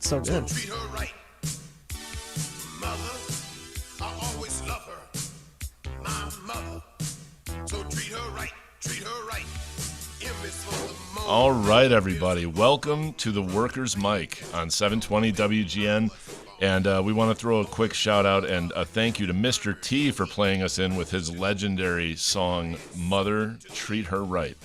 So good. Treat her right. Mother, I always love her. My mother. So treat her right. Treat her right. M is for the mother. All right, everybody. Welcome to the Workers' Mic on 720 WGN. And we want to throw a quick shout out and a thank you to Mr. T for playing us in with his legendary song, Mother, Treat Her Right.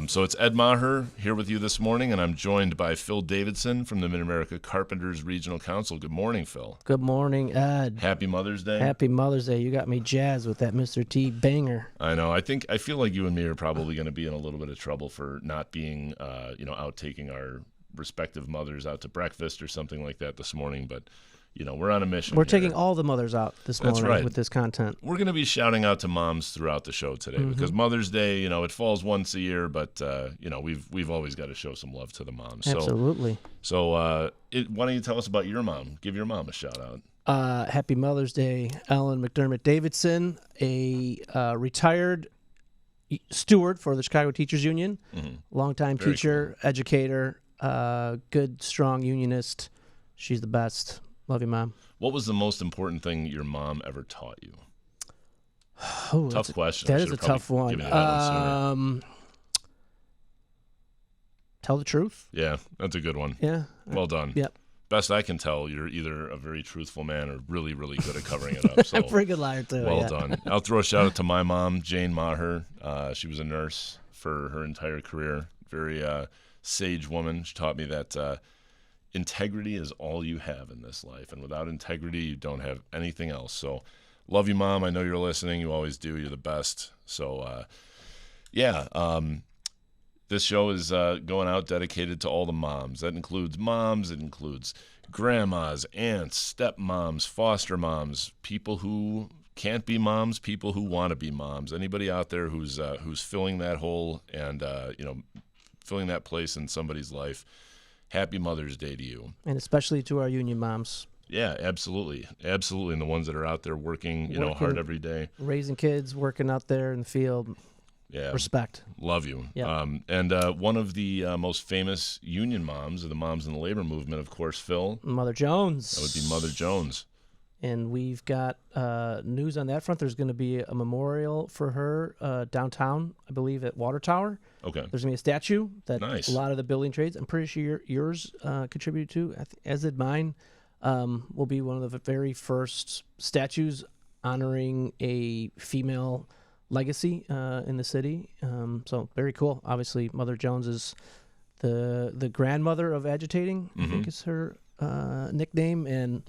So it's Ed Maher here with you this morning, and I'm joined by Phil Davidson from the Mid-America Carpenters Regional Council. Good morning, Phil. Good morning, Ed. Happy Mother's Day. Happy Mother's Day. You got me jazzed with that Mr. T banger. I know. I feel like you and me are probably going to be in a little bit of trouble for not being, out taking our respective mothers out to breakfast or something like that this morning, but we're on a mission. We're taking all the mothers out this morning with this content. We're going to be shouting out to moms throughout the show today because Mother's Day, it falls once a year, but we've always got to show some love to the moms. Absolutely. So why don't you tell us about your mom? Give your mom a shout out. Happy Mother's Day, Ellen McDermott Davidson, a retired steward for the Chicago Teachers Union, longtime Very teacher, educator, good, strong unionist. She's the best. Love you, Mom. What was the most important thing your mom ever taught you? Oh, tough question. That is a tough one. Tell the truth. Yeah, that's a good one. Yeah. Well done. Yep. Best I can tell, you're either a very truthful man or really, really good at covering it up. So I'm a pretty good liar, too. Well done. I'll throw a shout out to my mom, Jane Maher. She was a nurse for her entire career. Very sage woman. She taught me that integrity is all you have in this life, and without integrity, you don't have anything else. So, love you, Mom. I know you're listening. You always do. You're the best. So, this show is going out dedicated to all the moms. That includes moms. It includes grandmas, aunts, stepmoms, foster moms, people who can't be moms, people who want to be moms. Anybody out there who's filling that hole and filling that place in somebody's life. Happy Mother's Day to you. And especially to our union moms. Yeah, absolutely. Absolutely. And the ones that are out there working, hard every day. Raising kids, working out there in the field. Yeah. Respect. Love you. Yeah. And one of the most famous union moms, or the moms in the labor movement, of course, Phil. Mother Jones. That would be Mother Jones. And we've got news on that front. There's going to be a memorial for her downtown, I believe, at Water Tower. Okay. There's going to be a statue that Nice. A lot of the building trades, I'm pretty sure yours contributed to, as did mine, will be one of the very first statues honoring a female legacy in the city. So very cool. Obviously, Mother Jones is the grandmother of agitating, I think is her nickname, and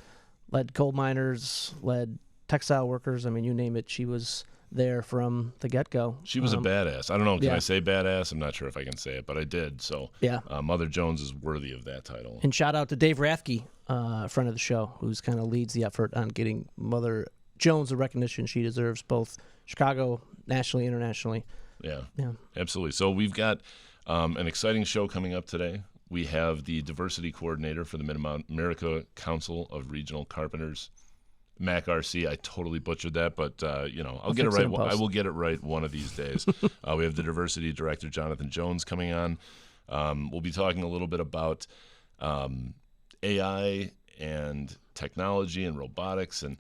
led coal miners, led textile workers. I mean, you name it, she was there from the get-go. She was a badass. I don't know, can yeah. I say badass? I'm not sure if I can say it, but I did. So yeah. Mother Jones is worthy of that title. And shout out to Dave Rathke, friend of the show, who's kind of leads the effort on getting Mother Jones the recognition she deserves, both Chicago, nationally, internationally. Yeah, yeah, absolutely. So we've got an exciting show coming up today. We have the diversity coordinator for the Mid-America Council of Regional Carpenters, Mac RC. I totally butchered that, but I'll get it right. I will get it right one of these days. We have the diversity director, Jonathan Jones, coming on. We'll be talking a little bit about AI and technology and robotics and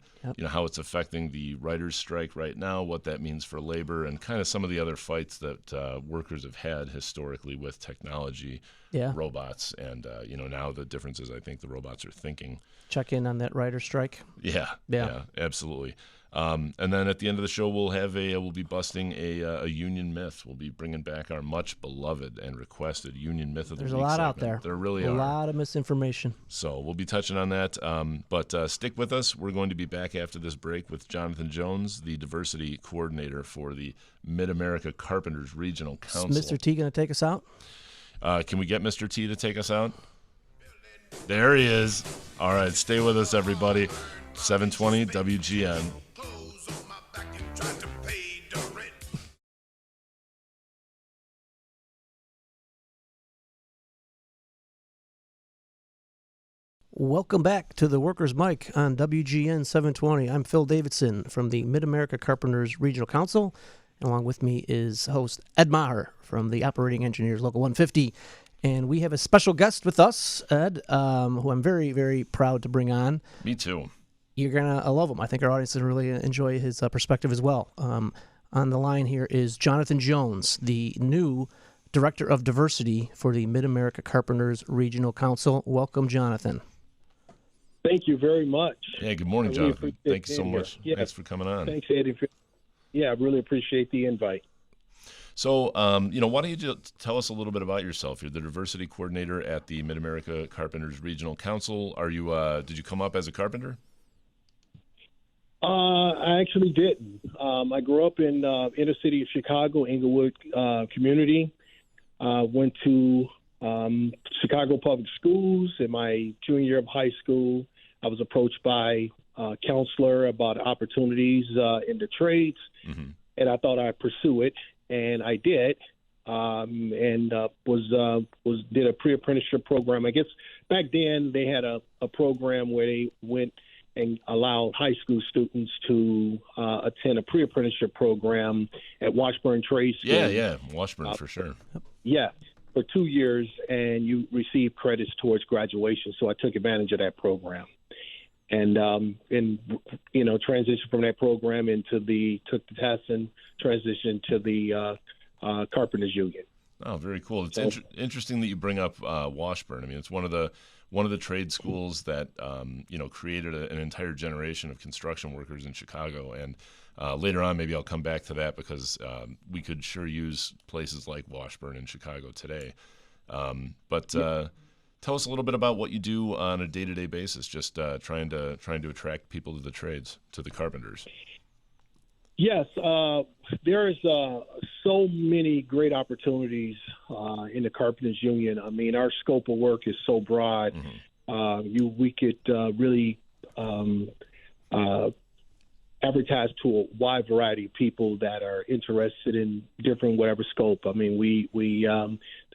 how it's affecting the writers' strike right now, what that means for labor, and kind of some of the other fights that workers have had historically with technology, robots, and now the differences I think the robots are thinking. Check in on that writer's strike. Yeah, absolutely. And then at the end of the show, we'll be busting a union myth. We'll be bringing back our much beloved and requested union myth of the week. There's a lot segment. out there. There really are. A lot of misinformation. So we'll be touching on that. But stick with us. We're going to be back after this break with Jonathan Jones, the diversity coordinator for the Mid-America Carpenters Regional Council. Is Mr. T going to take us out? Can we get Mr. T to take us out? There he is. All right, stay with us, everybody. 720 WGN. Welcome back to the Workers' Mic on WGN 720. I'm Phil Davidson from the Mid-America Carpenters Regional Council. And along with me is host Ed Maher from the Operating Engineers Local 150. And we have a special guest with us, Ed, who I'm very, very proud to bring on. Me too. You're going to love him. I think our audience will really enjoy his perspective as well. On the line here is Jonathan Jones, the new Director of Diversity for the Mid-America Carpenters Regional Council. Welcome, Jonathan. Thank you very much. Yeah, good morning, I really Jonathan. appreciate Thank you so being here. much. Yeah. Thanks for coming on. Thanks, Eddie. Yeah, I really appreciate the invite. So, why don't you just tell us a little bit about yourself? You're the diversity coordinator at the Mid-America Carpenters Regional Council. Are you? Did you come up as a carpenter? I actually didn't. I grew up in inner city of Chicago, Englewood community. Went to Chicago Public Schools. In my junior year of high school, I was approached by a counselor about opportunities in the trades, and I thought I'd pursue it, and I did. And did a pre-apprenticeship program. I guess back then they had a program where they went and allowed high school students to attend a pre-apprenticeship program at Washburn Trade School. Yeah, Washburn for sure. Yeah, for 2 years, and you receive credits towards graduation. So I took advantage of that program, and transitioned from that program took the test and transitioned to the Carpenters Union. Oh, very cool. It's interesting that you bring up Washburn. I mean, it's one of the trade schools that created an entire generation of construction workers in Chicago. And later on, maybe I'll come back to that because we could sure use places like Washburn in Chicago today. But tell us a little bit about what you do on a day-to-day basis, just trying to attract people to the trades, to the carpenters. Yes, there is so many great opportunities in the Carpenters Union. I mean, our scope of work is so broad. We could really advertise to a wide variety of people that are interested in different whatever scope. I mean, we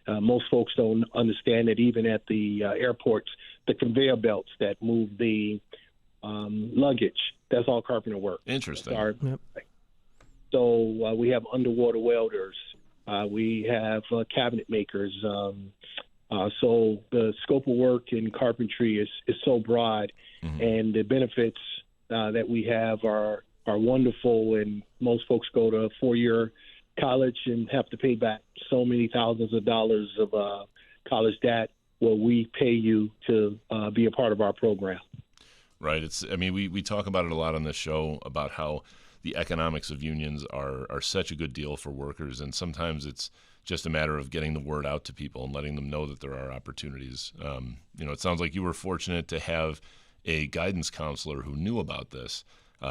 most folks don't understand that even at the airports, the conveyor belts that move the luggage, that's all carpenter work. Interesting. So we have underwater welders. We have cabinet makers. So the scope of work in carpentry is so broad, and the benefits that we have are wonderful. And most folks go to a 4-year college and have to pay back so many thousands of dollars of college debt. Well, we pay you to be a part of our program. Right. We talk about it a lot on this show about how the economics of unions are such a good deal for workers, and sometimes it's just a matter of getting the word out to people and letting them know that there are opportunities. It sounds like you were fortunate to have a guidance counselor who knew about this,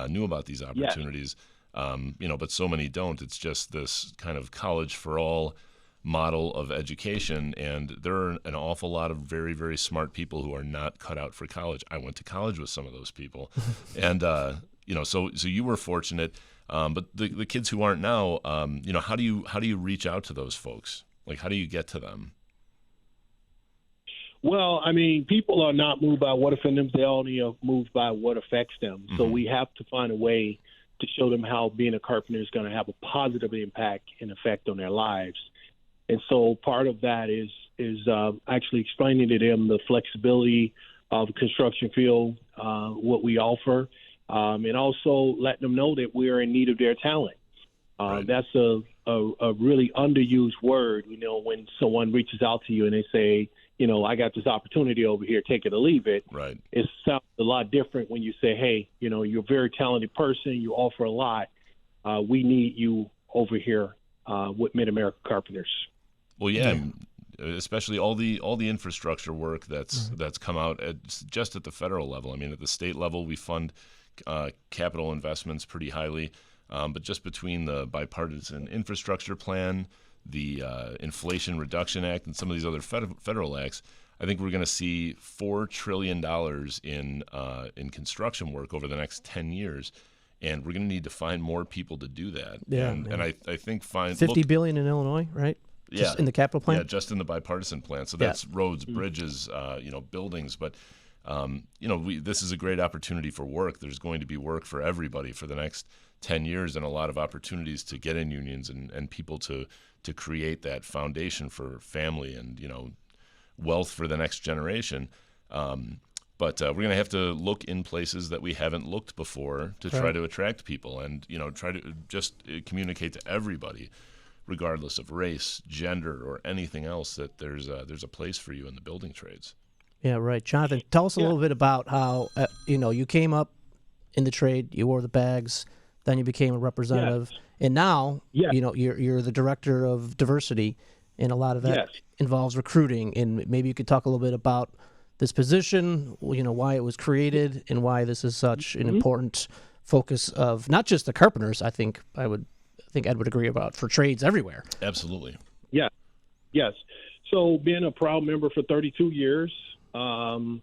knew about these opportunities. Yeah. But so many don't. It's just this kind of college for all model of education, and there are an awful lot of very, very smart people who are not cut out for college. I went to college with some of those people, and so you were fortunate, but the kids who aren't now, how do you reach out to those folks? Like, how do you get to them? Well, I mean, people are not moved by what offends them; they're only moved by what affects them. So we have to find a way to show them how being a carpenter is going to have a positive impact and effect on their lives. And so part of that is actually explaining to them the flexibility of the construction field, what we offer. And also letting them know that we're in need of their talent. Right. That's a really underused word, when someone reaches out to you and they say, I got this opportunity over here, take it or leave it. Right. It sounds a lot different when you say, hey, you're a very talented person, you offer a lot. We need you over here with Mid-America Carpenters. Well, yeah. Especially all the infrastructure work that's come out just at the federal level. I mean, at the state level, we fund capital investments pretty highly, but just between the bipartisan infrastructure plan, the Inflation Reduction Act, and some of these other federal acts, I think we're going to see $4 trillion in construction work over the next 10 years. And we're going to need to find more people to do that. Yeah, and I think $50 billion in Illinois, right? Just in the capital plan? Yeah, just in the bipartisan plan. So that's roads, bridges, buildings. But, this is a great opportunity for work. There's going to be work for everybody for the next 10 years and a lot of opportunities to get in unions and people to create that foundation for family and, wealth for the next generation. But we're going to have to look in places that we haven't looked before to try to attract people and, try to just communicate to everybody, regardless of race, gender, or anything else, that there's a place for you in the building trades. Yeah, right. Jonathan, tell us a little bit about how, you came up in the trade, you wore the bags, then you became a representative, and now, you're the director of diversity, and a lot of that involves recruiting. And maybe you could talk a little bit about this position, why it was created, and why this is such an important focus of not just the carpenters. I think Ed would agree about, for trades everywhere. Absolutely. Yeah. Yes. So being a proud member for 32 years and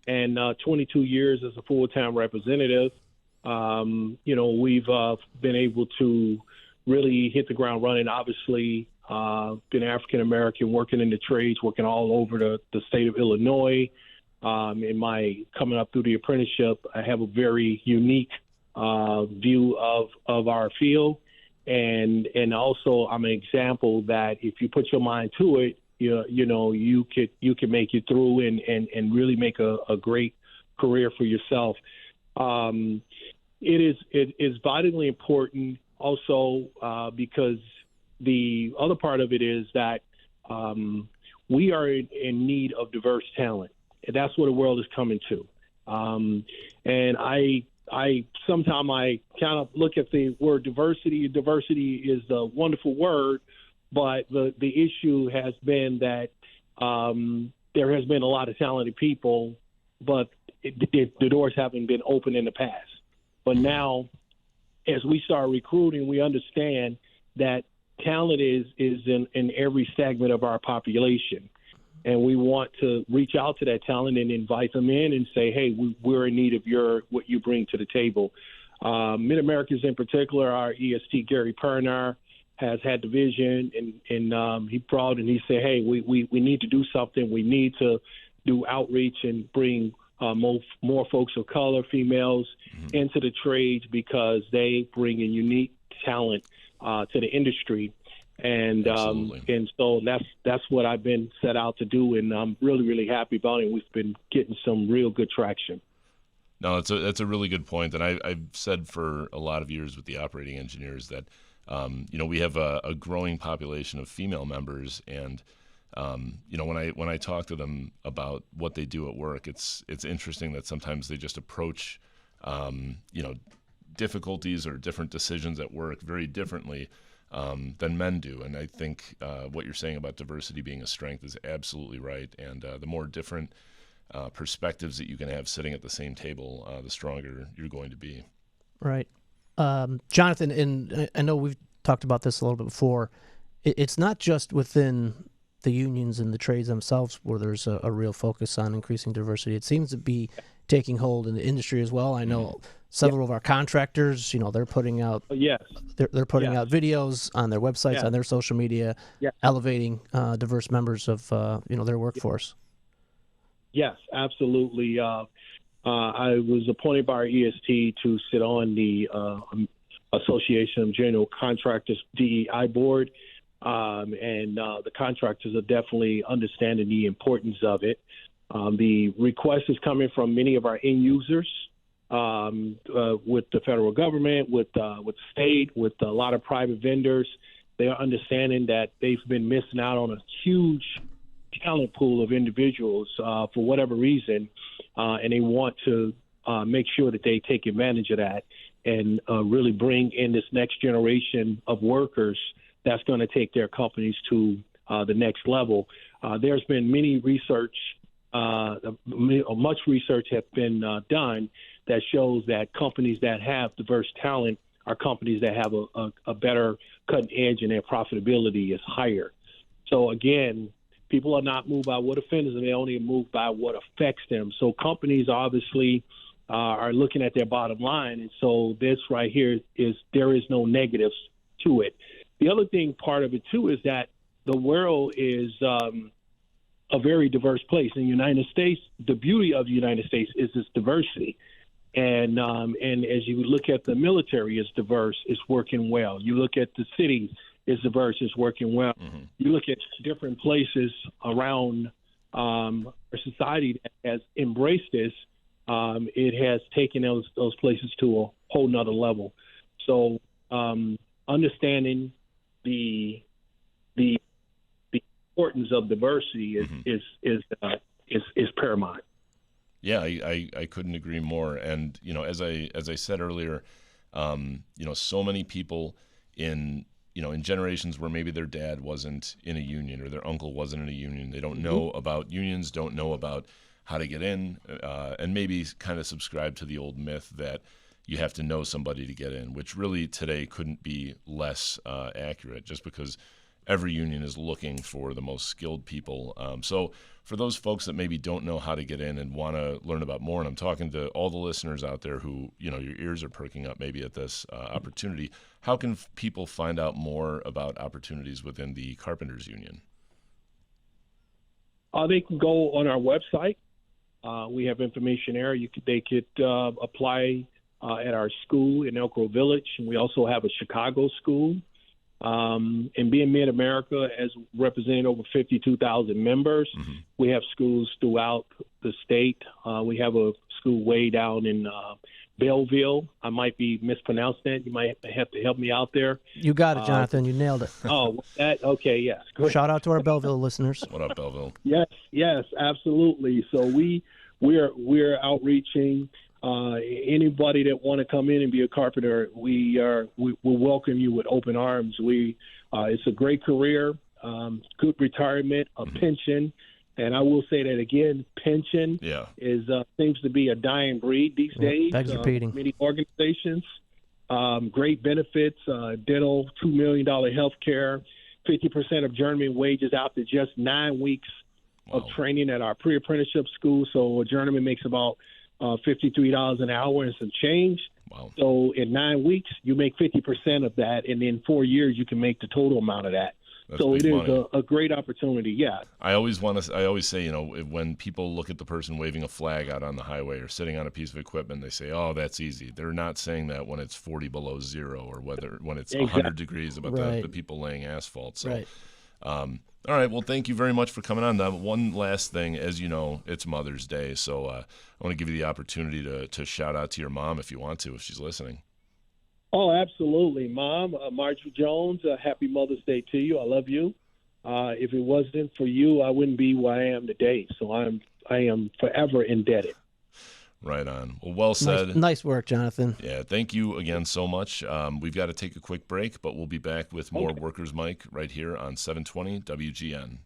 22 years as a full-time representative, we've been able to really hit the ground running. Obviously, been African-American, working in the trades, working all over the state of Illinois. In my coming up through the apprenticeship, I have a very unique view of our field. And also I'm an example that if you put your mind to it, you can make it through and really make a great career for yourself. It is vitally important also because the other part of it is that we are in need of diverse talent. And that's what the world is coming to. And I sometimes I kind of look at the word diversity. Diversity is a wonderful word, but the issue has been that there has been a lot of talented people, but the doors haven't been open in the past. But now, as we start recruiting, we understand that talent is in every segment of our population. And we want to reach out to that talent and invite them in and say, hey, we're in need of what you bring to the table. Mid-Americas in particular, our EST, Gary Pernar, has had the vision, and he brought and he said, hey, we need to do something. We need to do outreach and bring more folks of color, females, into the trades because they bring a unique talent to the industry. And so that's what I've been set out to do, and I'm really, really happy about it. We've been getting some real good traction. No, that's a really good point, and I've said for a lot of years with the operating engineers that we have a growing population of female members, and when I talk to them about what they do at work, it's interesting that sometimes they just approach difficulties or different decisions at work very differently than men do. And I think what you're saying about diversity being a strength is absolutely right. And the more different perspectives that you can have sitting at the same table, the stronger you're going to be. Right. Jonathan, and I know we've talked about this a little bit before, it's not just within the unions and the trades themselves where there's a real focus on increasing diversity. It seems to be taking hold in the industry as well. I know several of our contractors, they're putting out they're putting out videos on their websites, on their social media, elevating diverse members of their workforce. Yes, absolutely. I was appointed by our EST to sit on the Association of General Contractors DEI board, and the contractors are definitely understanding the importance of it. The request is coming from many of our end users, with the federal government, with the state, with a lot of private vendors. They are understanding that they've been missing out on a huge talent pool of individuals for whatever reason, and they want to make sure that they take advantage of that and really bring in this next generation of workers that's going to take their companies to the next level. There's been much research has been done that shows that companies that have diverse talent are companies that have a better cutting edge and their profitability is higher. So again, people are not moved by what offends them; they only moved by what affects them. So companies obviously are looking at their bottom line, and so this right here is there is no negatives to it. The other thing, part of it too, is that the world is a very diverse place. In the United States, the beauty of the United States is its diversity. And as you look at the military, it's diverse, it's working well. You look at the cities, it's diverse, it's working well. You look at different places around a society that has embraced this, it has taken those places to a whole nother level. So understanding the importance of diversity is paramount. Yeah, I couldn't agree more. And as I said earlier, so many people in generations where maybe their dad wasn't in a union or their uncle wasn't in a union, they don't know about unions, don't know about how to get in, and maybe kind of subscribe to the old myth that you have to know somebody to get in, which really today couldn't be less accurate, just because every union is looking for the most skilled people. So for those folks that maybe don't know how to get in and want to learn about more, and I'm talking to all the listeners out there who, your ears are perking up maybe at this opportunity, how can people find out more about opportunities within the Carpenters Union? They can go on our website. We have information there. They could apply at our school in Elk Grove Village. And we also have a Chicago school. And being Mid-America, as representing over 52,000 members, we have schools throughout the state. We have a school way down in Belleville. I might be mispronouncing that. You might have to help me out there. You got it, Jonathan. You nailed it. Okay, yes. Good. Shout out to our Belleville listeners. What up, Belleville? Yes, absolutely. So we're outreaching. Anybody that want to come in and be a carpenter, we will welcome you with open arms. It's a great career, good retirement, a pension, and I will say that again, pension seems to be a dying breed these days. Begs repeating. Many organizations, great benefits, dental, $2 million health care, 50% of journeyman wages out to just 9 weeks of training at our pre-apprenticeship school. So a journeyman makes about $53 an hour and some change. Wow. So in 9 weeks, you make 50% of that, and in 4 years, you can make the total amount of that. That's so it big is money. a great opportunity. Yeah. I always say, when people look at the person waving a flag out on the highway or sitting on a piece of equipment, they say, "Oh, that's easy." They're not saying that when it's 40 below zero or when it's 100 degrees about the people laying asphalt. So. Right. All right. Well, thank you very much for coming on. Now, one last thing, as you know, it's Mother's Day, so I want to give you the opportunity to shout out to your mom if you want to, if she's listening. Oh, absolutely, Mom. Marjorie Jones, happy Mother's Day to you. I love you. If it wasn't for you, I wouldn't be where I am today. So I am forever indebted. Right on. Well said. Nice work, Jonathan. Yeah, thank you again so much. We've got to take a quick break, but we'll be back with more Workers Mike right here on 720 WGN.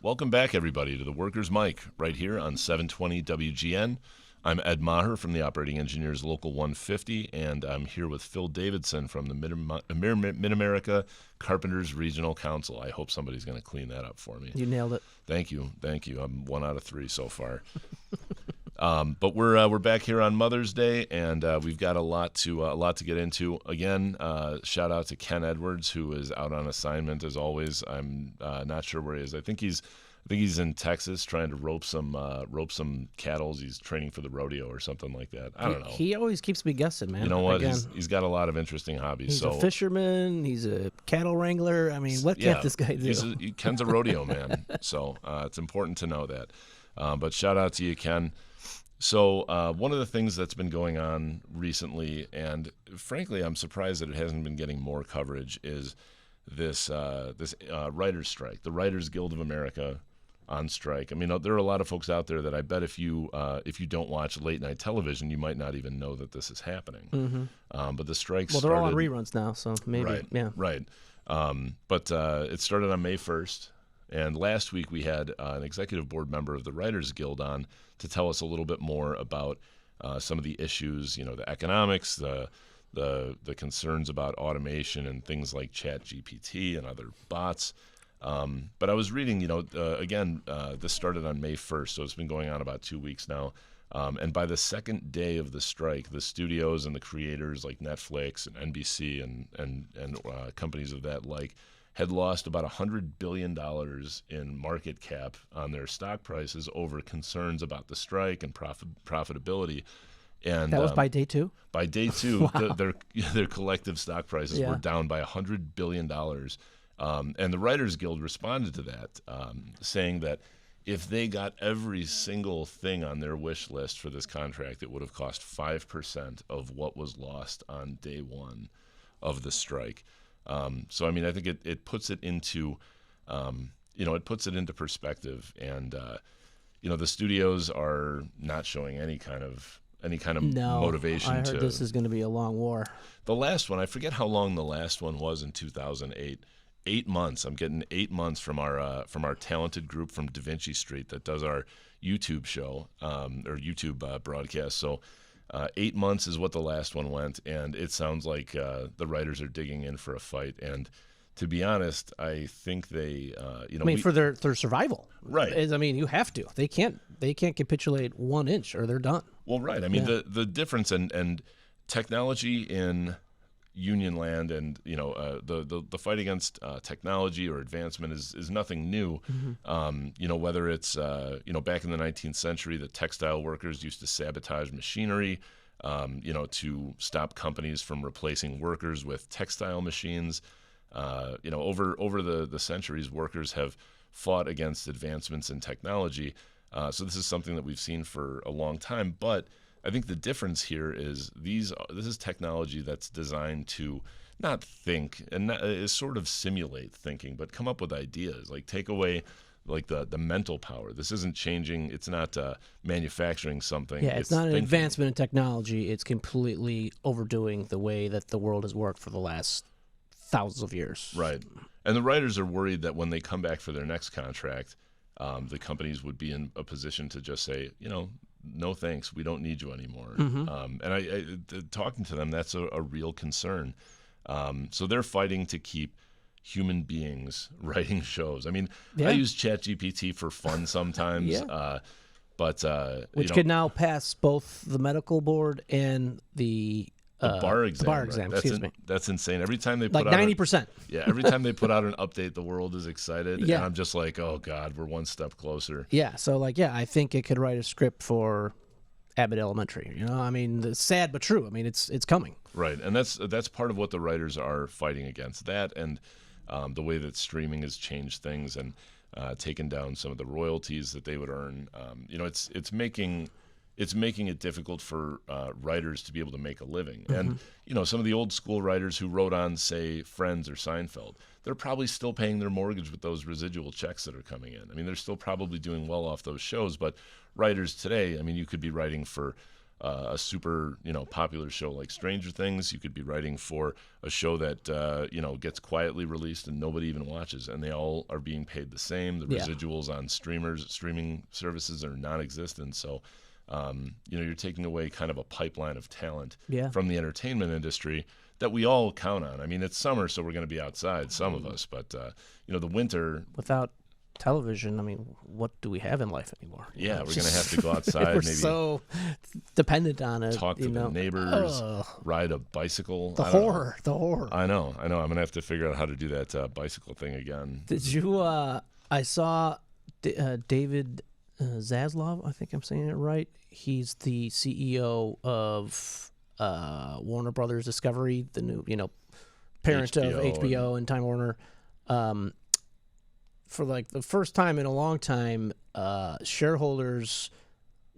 Welcome back, everybody, to the Workers Mike right here on 720 WGN. I'm Ed Maher from the Operating Engineers Local 150, and I'm here with Phil Davidson from the Mid-America Carpenters Regional Council. I hope somebody's going to clean that up for me. You nailed it. Thank you. I'm 1 out of 3 so far. But we're back here on Mother's Day, and we've got a lot to get into. Again, shout out to Ken Edwards, who is out on assignment as always. I'm not sure where he is. I think he's in Texas trying to rope some cattle. He's training for the rodeo or something like that. I don't know. He always keeps me guessing, man. You know what? He's got a lot of interesting hobbies. He's a fisherman. He's a cattle wrangler. I mean, what can't this guy do? Ken's a rodeo man, so it's important to know that. But shout out to you, Ken. So one of the things that's been going on recently, and frankly, I'm surprised that it hasn't been getting more coverage, is this writers' strike. The Writers Guild of America on strike. I mean, there are a lot of folks out there that I bet if you don't watch late night television, you might not even know that this is happening. Mm-hmm. But the strikes. Well, they're all on reruns now, so maybe. Right. Yeah. Right. But it started on May 1st, and last week we had an executive board member of the Writers Guild on to tell us a little bit more about some of the issues, the economics, the concerns about automation and things like ChatGPT and other bots. But I was reading, again, this started on May 1st, so it's been going on about 2 weeks now. And by the second day of the strike, the studios and the creators like Netflix and NBC and companies of that like had lost about $100 billion in market cap on their stock prices over concerns about the strike and profitability. And That was by day 2? by day 2, their collective stock prices Yeah. were down by $100 billion. And the Writers Guild responded to that, saying that if they got every single thing on their wish list for this contract, it would have cost 5% of what was lost on day 1 of the strike. So, I mean, I think it puts it into, it puts it into perspective. And, the studios are not showing any kind of No, motivation I heard to. this is going to be a long war. The last one, I forget how long the last one was in 2008. 8 months. I'm getting 8 months from our talented group from Da Vinci Street that does our YouTube show or YouTube broadcast. So 8 months is what the last one went, and it sounds like the writers are digging in for a fight. And to be honest, I think they, for their survival, Right. You have to. They can't capitulate 1 inch or they're done. Well, right. I mean, the difference and technology in union land and the fight against technology or advancement is nothing new. Whether it's back in the 19th century, the textile workers used to sabotage machinery to stop companies from replacing workers with textile machines. Over the centuries, workers have fought against advancements in technology. So this is something that we've seen for a long time. But I think the difference here is this is technology that's designed to not think and is sort of simulate thinking, but come up with ideas, like take away like the mental power. This isn't changing. It's not manufacturing something. Yeah, it's not an thinking. advancement in technology. It's completely overdoing the way that the world has worked for the last thousands of years. Right. And the writers are worried that when they come back for their next contract, the companies would be in a position to just say, no thanks, we don't need you anymore. And I talking to them, that's a real concern. So they're fighting to keep human beings writing shows. I mean, I use ChatGPT for fun sometimes, but which could now pass both the medical board and the bar exam. The bar exam. Right? Excuse me. That's insane. Every time they put like out 90%. every time they put out an update, the world is excited, Yeah. and I'm just like, oh God, we're one step closer. Yeah. So I think it could write a script for Abbott Elementary. It's sad but true. It's coming. Right, and that's part of what the writers are fighting against. That and the way that streaming has changed things and taken down some of the royalties that they would earn. It's making it difficult for writers to be able to make a living. And some of the old school writers who wrote on, say, Friends or Seinfeld, they're probably still paying their mortgage with those residual checks that are coming in. I mean, they're still probably doing well off those shows. But writers today, you could be writing for a super popular show like Stranger Things. You could be writing for a show that gets quietly released and nobody even watches, and they all are being paid the same. The residuals on streaming services are non-existent. So you're taking away kind of a pipeline of talent from the entertainment industry that we all count on. I mean, it's summer, so we're going to be outside, some of us, but the winter. Without television, what do we have in life anymore? Yeah, we're going to have to go outside. We're maybe so dependent on it. Talk to the neighbors, ride a bicycle. The horror. I know. I'm going to have to figure out how to do that bicycle thing again. Did you? I saw David Zaslav. I think I'm saying it right. He's the CEO of Warner Brothers Discovery, the new, parent of HBO and Time Warner. For the first time in a long time, shareholders.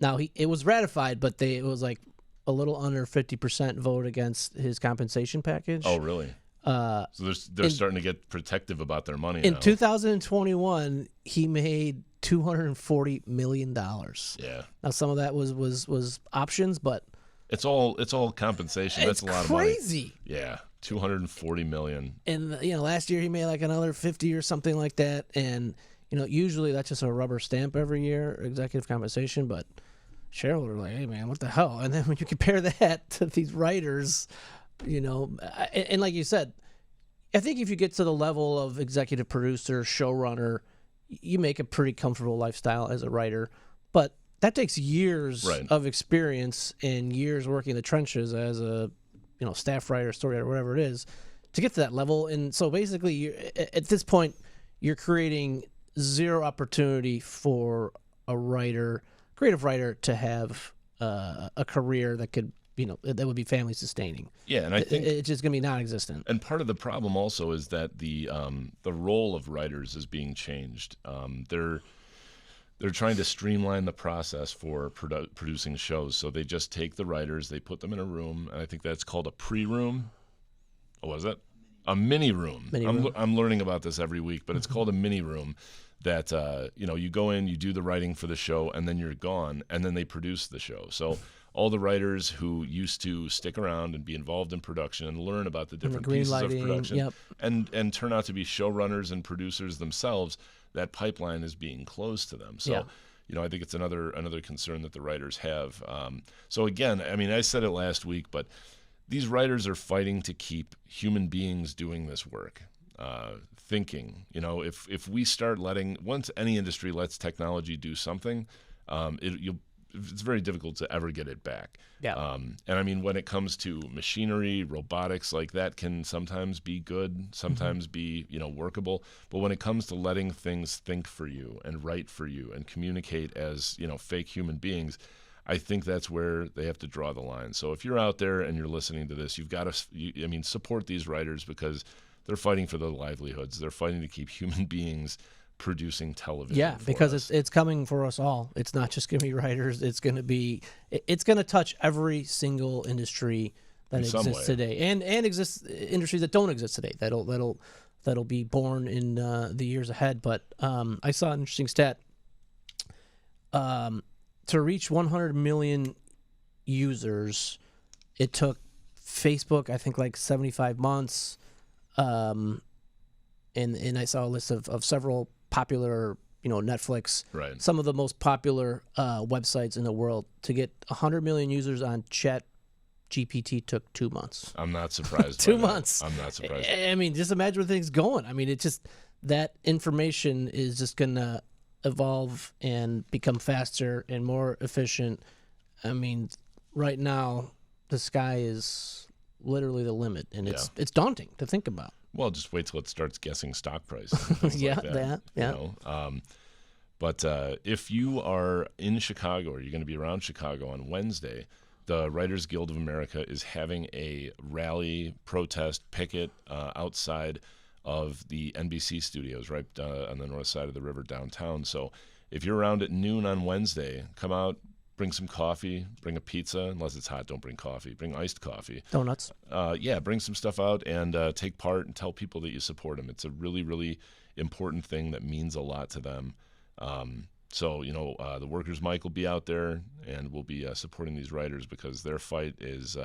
Now it was ratified, but it was a little under 50% vote against his compensation package. Oh, really? So they're starting to get protective about their money. In now. 2021, he made $240 million. Yeah. Now some of that was options, but it's all compensation. That's a lot of money. Crazy. Yeah. $240 million. And last year he made another 50 or something like that. And usually that's just a rubber stamp every year, executive compensation. But shareholders are like, hey man, what the hell? And then when you compare that to these writers, and like you said, I think if you get to the level of executive producer, showrunner, you make a pretty comfortable lifestyle as a writer. But that takes years of experience and years working in the trenches as a staff writer, story writer, whatever it is, to get to that level. And so basically, at this point, you're creating zero opportunity for a creative writer, to have a career that could, that would be family sustaining. Yeah, and I think it's just going to be non-existent. And part of the problem also is that the role of writers is being changed. They're trying to streamline the process for producing shows. So they just take the writers, they put them in a room, and I think that's called a pre-room. Oh, what is that? A mini room. I'm learning about this every week, but it's called a mini room. That you go in, you do the writing for the show, and then you're gone, and then they produce the show. So all the writers who used to stick around and be involved in production and learn about the different pieces of production, and turn out to be showrunners and producers themselves, that pipeline is being closed to them. So, I think it's another concern that the writers have. So again, I mean, I said it last week, but these writers are fighting to keep human beings doing this work. Thinking, if we start once any industry lets technology do something, it's very difficult to ever get it back. Yeah. And I mean, when it comes to machinery, robotics, like that can sometimes be good, sometimes be, workable. But when it comes to letting things think for you and write for you and communicate as, fake human beings, I think that's where they have to draw the line. So if you're out there and you're listening to this, you've got to, support these writers because they're fighting for their livelihoods. They're fighting to keep human beings producing television. Yeah, because it's coming for us all. It's not just going to be writers. It's going to touch every single industry that exists today, and exists industries that don't exist today. That'll be born in the years ahead. But I saw an interesting stat. To reach 100 million users, it took Facebook, I think, like 75 months. And I saw a list of several popular, Netflix, right, some of the most popular websites in the world. To get 100 million users on Chat GPT took 2 months. I'm not surprised. 2 months. I'm not surprised. I mean, just imagine where things going. I mean, it's just that information is just gonna evolve and become faster and more efficient. I mean, right now the sky is literally the limit, and it's daunting to think about. Well, just wait till it starts guessing stock prices. Yeah, like But if you are in Chicago or you're going to be around Chicago on Wednesday, the Writers Guild of America is having a rally, protest, picket outside of the NBC studios right on the north side of the river downtown. So if you're around at noon on Wednesday, come out, bring some coffee, bring a pizza. Unless it's hot, don't bring coffee. Bring iced coffee. Donuts. Bring some stuff out and take part and tell people that you support them. It's a really, really important thing that means a lot to them. The Workers' Mic will be out there, and we'll be supporting these writers because their fight is,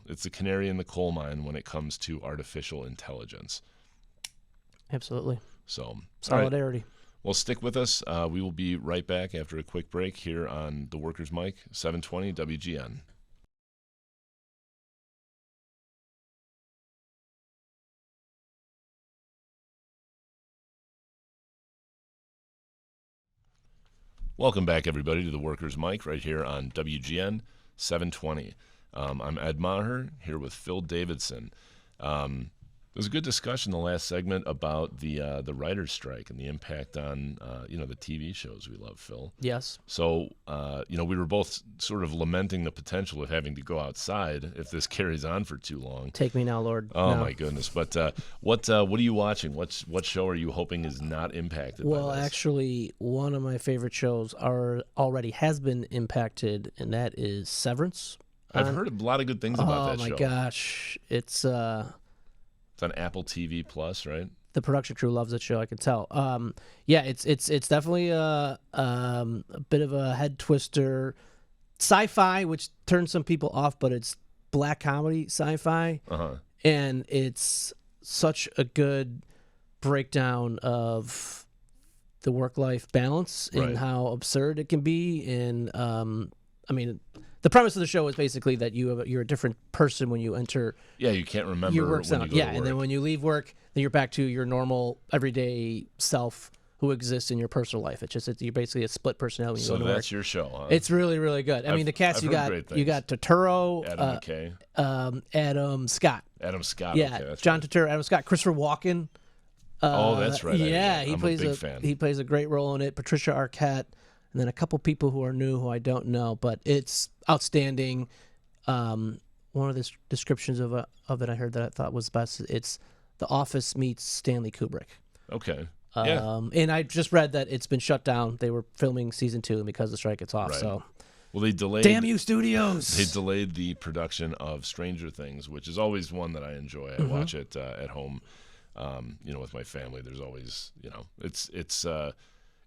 it's the canary in the coal mine when it comes to artificial intelligence. Absolutely. So solidarity. Right. Well, stick with us. We will be right back after a quick break here on the Workers' Mic, 720 WGN. Welcome back, everybody, to the Workers' Mic right here on WGN 720. I'm Ed Maher here with Phil Davidson. There was a good discussion in the last segment about the writer's strike and the impact on the TV shows we love, Phil. Yes. So we were both sort of lamenting the potential of having to go outside if this carries on for too long. Take me now, Lord. Oh my goodness! But what are you watching? What show are you hoping is not impacted? Well, by this? actually, one of my favorite shows already has been impacted, and that is Severance. I've heard a lot of good things about that show. Oh my gosh, it's on Apple TV Plus, right? The production crew loves that show. I can tell. It's definitely a bit of a head twister, sci-fi, which turns some people off, but it's black comedy sci-fi, and it's such a good breakdown of the work-life balance and how absurd it can be. And the premise of the show is basically that you're a different person when you enter. Yeah, you can't remember your work when you go to work. And then when you leave work, then you're back to your normal everyday self who exists in your personal life. It's just you're basically a split personality. So that's your show, huh? It's really, really good. I mean, the cast you got Turturro, Adam McKay, Adam Scott. Adam Scott. Yeah, okay, John right. Turturro, Adam Scott, Christopher Walken. That's right. Yeah, I'm a big fan. He plays a great role in it. Patricia Arquette, and then a couple people who are new who I don't know, but it's outstanding. One of the descriptions of it I heard that I thought was best. It's The Office meets Stanley Kubrick. Okay. Yeah. And I just read that it's been shut down. They were filming season 2, and because of the strike, it's off. Right. So, Well, they delayed. damn you, studios! They delayed the production of Stranger Things, which is always one that I enjoy. I watch it at home, with my family. There's always,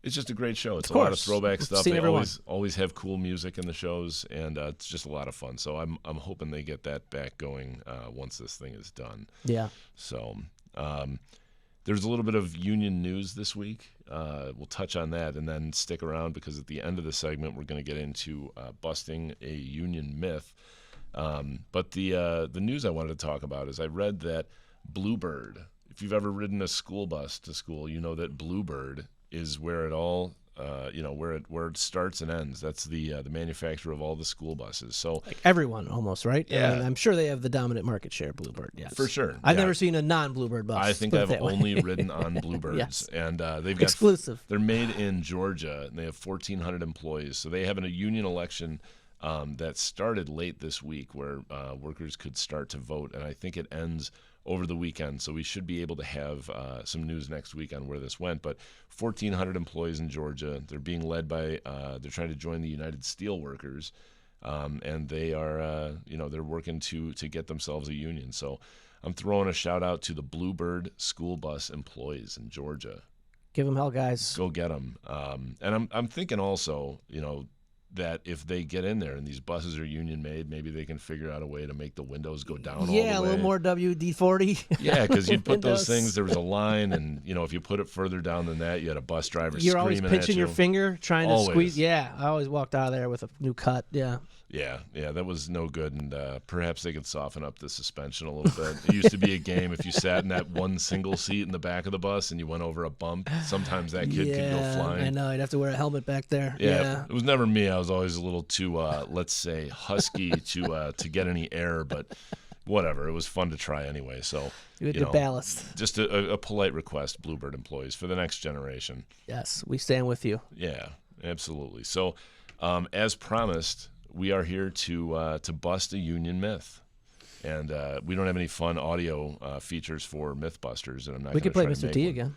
it's just a great show. It's a lot of throwback stuff. They always have cool music in the shows, and it's just a lot of fun. So I'm hoping they get that back going once this thing is done. Yeah. So there's a little bit of union news this week. We'll touch on that, and then stick around because at the end of the segment we're going to get into busting a union myth. But the news I wanted to talk about is I read that Bluebird. If you've ever ridden a school bus to school, you know that Bluebird is where it all, where it starts and ends. That's the manufacturer of all the school buses. So like everyone almost, right? Yeah. I mean, I'm sure they have the dominant market share, Bluebird. Yes, for sure. I've never seen a non-Bluebird bus. I think I've only ridden on Bluebirds, Yes. and they've got exclusive. They're made in Georgia, and they have 1,400 employees. So they have a union election that started late this week, where workers could start to vote, and I think it ends over the weekend. So we should be able to have some news next week on where this went. But 1,400 employees in Georgia. They're being led by, they're trying to join the United Steelworkers, and they are, they're working to get themselves a union. So I'm throwing a shout out to the Bluebird school bus employees in Georgia. Give them hell, guys. Go get them. And I'm thinking also, that if they get in there and these buses are union made, maybe they can figure out a way to make the windows go down all the way. Yeah, a little more WD-40. Yeah, because you'd put those Windows. things, there was a line, and, if you put it further down than that, you had a bus driver You're always screaming pinching at you. your finger, trying to Always. squeeze. Yeah, I always walked out of there with a new cut. Yeah. Yeah, that was no good, and perhaps they could soften up the suspension a little bit. It used to be a game if you sat in that one single seat in the back of the bus and you went over a bump, sometimes that kid could go flying. I know. I'd have to wear a helmet back there. Yeah, it was never me. I was always a little too, let's say, husky to get any air, but whatever. It was fun to try anyway. So You had your ballast. Just a polite request, Bluebird employees, for the next generation. Yes, we stand with you. Yeah, absolutely. So, as promised, we are here to bust a union myth. And we don't have any fun audio features for Mythbusters, and I'm not. We could play try to Mr. make T one. again.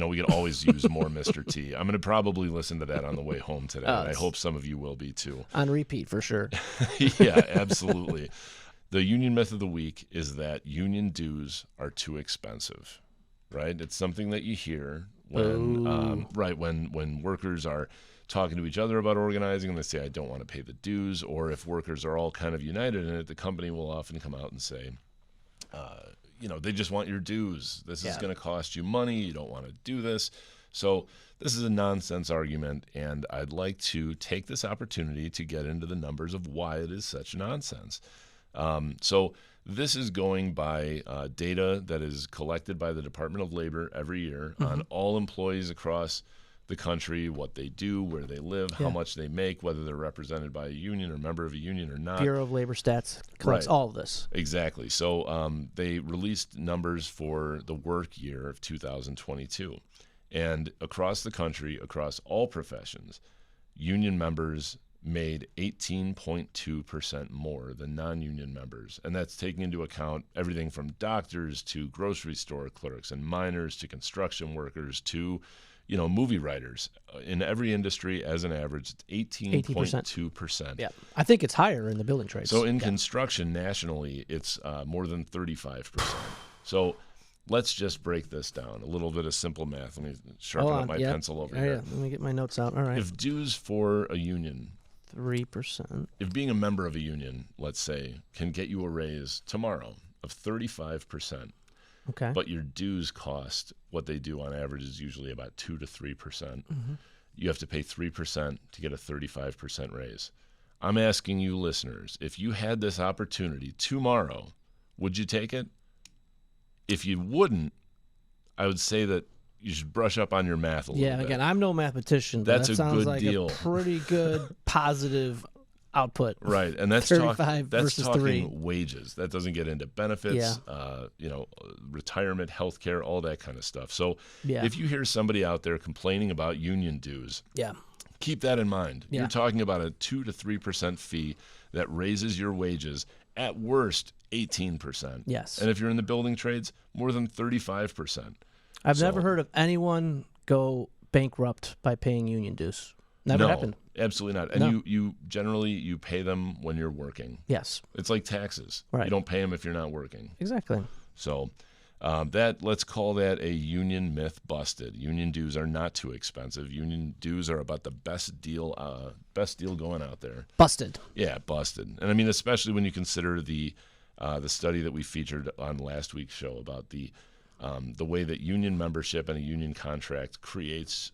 We could always use more Mr. T. I'm going to probably listen to that on the way home today. Oh, and I hope some of you will be too. On repeat, for sure. Yeah, absolutely. The union myth of the week is that union dues are too expensive, right? It's something that you hear when, when workers are talking to each other about organizing, and they say, I don't want to pay the dues. Or if workers are all kind of united in it, the company will often come out and say, they just want your dues. This is going to cost you money. You don't want to do this. So this is a nonsense argument, and I'd like to take this opportunity to get into the numbers of why it is such nonsense. So this is going by data that is collected by the Department of Labor every year on all employees across the country, what they do, where they live, how much they make, whether they're represented by a union or member of a union or not. Bureau of Labor Stats collects all of this. Exactly. So they released numbers for the work year of 2022. And across the country, across all professions, union members made 18.2% more than non-union members. And that's taking into account everything from doctors to grocery store clerks and miners to construction workers to movie writers. In every industry, as an average, it's 18.2%. Yeah, I think it's higher in the building trades. So in construction, nationally, it's more than 35%. So let's just break this down. A little bit of simple math. Let me sharpen up my pencil over here. Let me get my notes out. All right. If dues for a union, 3%. if being a member of a union, let's say, can get you a raise tomorrow of 35%, okay, but your dues cost, what they do on average is usually about 2 to 3%. You have to pay 3% to get a 35% raise. I'm asking you listeners, if you had this opportunity tomorrow, would you take it? If you wouldn't, I would say that you should brush up on your math a little bit. Yeah, again, I'm no mathematician, but That's that a sounds good like deal. a pretty good positive output. Right, and that's 35 versus talking 3. wages. That doesn't get into benefits, retirement, healthcare, all that kind of stuff. So if you hear somebody out there complaining about union dues, Yeah. Keep that in mind. Yeah. You're talking about a 2 to 3% fee that raises your wages at worst 18%. Yes. And if you're in the building trades, more than 35%. I've never heard of anyone go bankrupt by paying union dues. Never happened. Absolutely not. And you generally you pay them when you're working. Yes. It's like taxes. Right. You don't pay them if you're not working. Exactly. So let's call that a union myth busted. Union dues are not too expensive. Union dues are about the best deal going out there. Busted. Yeah, busted. And I mean, especially when you consider the study that we featured on last week's show about the way that union membership and a union contract creates,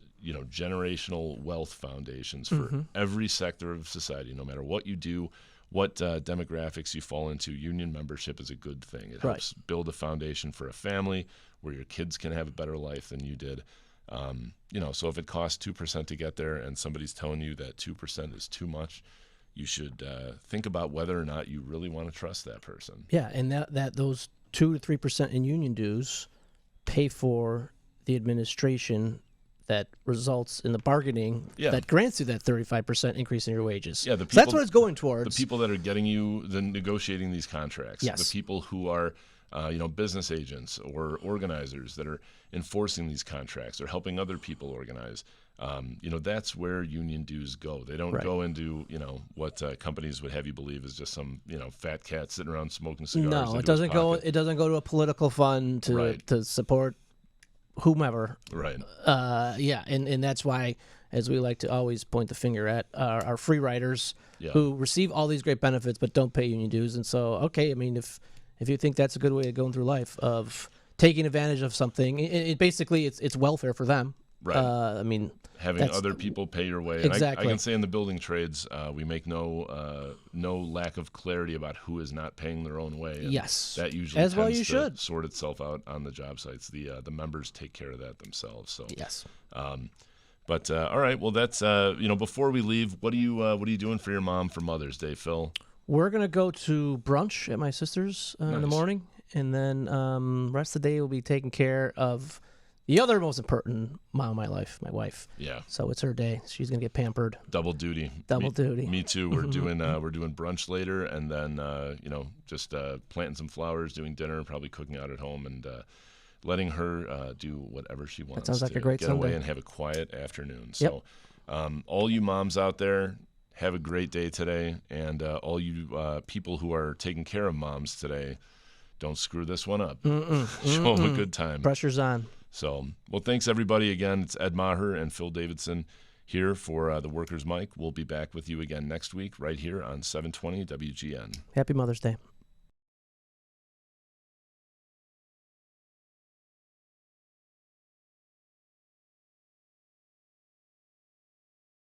generational wealth foundations for every sector of society, no matter what you do, what demographics you fall into. Union membership is a good thing. It helps build a foundation for a family where your kids can have a better life than you did. So if it costs 2% to get there and somebody's telling you that 2% is too much, you should think about whether or not you really want to trust that person. Yeah, and that those 2 to 3% in union dues pay for the administration that results in the bargaining that grants you that 35% increase in your wages. Yeah, So that's what it's going towards. The people that are getting you, negotiating these contracts. Yes. The people who are, business agents or organizers that are enforcing these contracts or helping other people organize. That's where union dues go. They don't go into, what companies would have you believe is just some, fat cat sitting around smoking cigars. No, it doesn't go. It doesn't go to a political fund to support whomever. Right. And that's why, as we like to always point the finger at, our free riders who receive all these great benefits but don't pay union dues. And so, okay, I mean, if you think that's a good way of going through life, of taking advantage of something, it basically it's welfare for them. Right. Having other people pay your way. And exactly. I can say in the building trades, we make no lack of clarity about who is not paying their own way. And yes. That usually as well tends you to should sort itself out on the job sites. The members take care of that themselves. So yes. But all right. Well, that's before we leave, what are you doing for your mom for Mother's Day, Phil? We're gonna go to brunch at my sister's in the morning, and then rest of the day we'll be taking care of the other most important mom of my life, my wife. Yeah. So it's her day. She's gonna get pampered. Double duty. Duty. Me too. We're doing brunch later, and then just planting some flowers, doing dinner, and probably cooking out at home, and letting her do whatever she wants. That sounds like to a great get Sunday. away and have a quiet afternoon. So, all you moms out there, have a great day today, and all you people who are taking care of moms today, don't screw this one up. Show them a good time. Pressure's on. So, well, thanks everybody again. It's Ed Maher and Phil Davidson here for the Workers' Mic. We'll be back with you again next week right here on 720 WGN. Happy Mother's Day.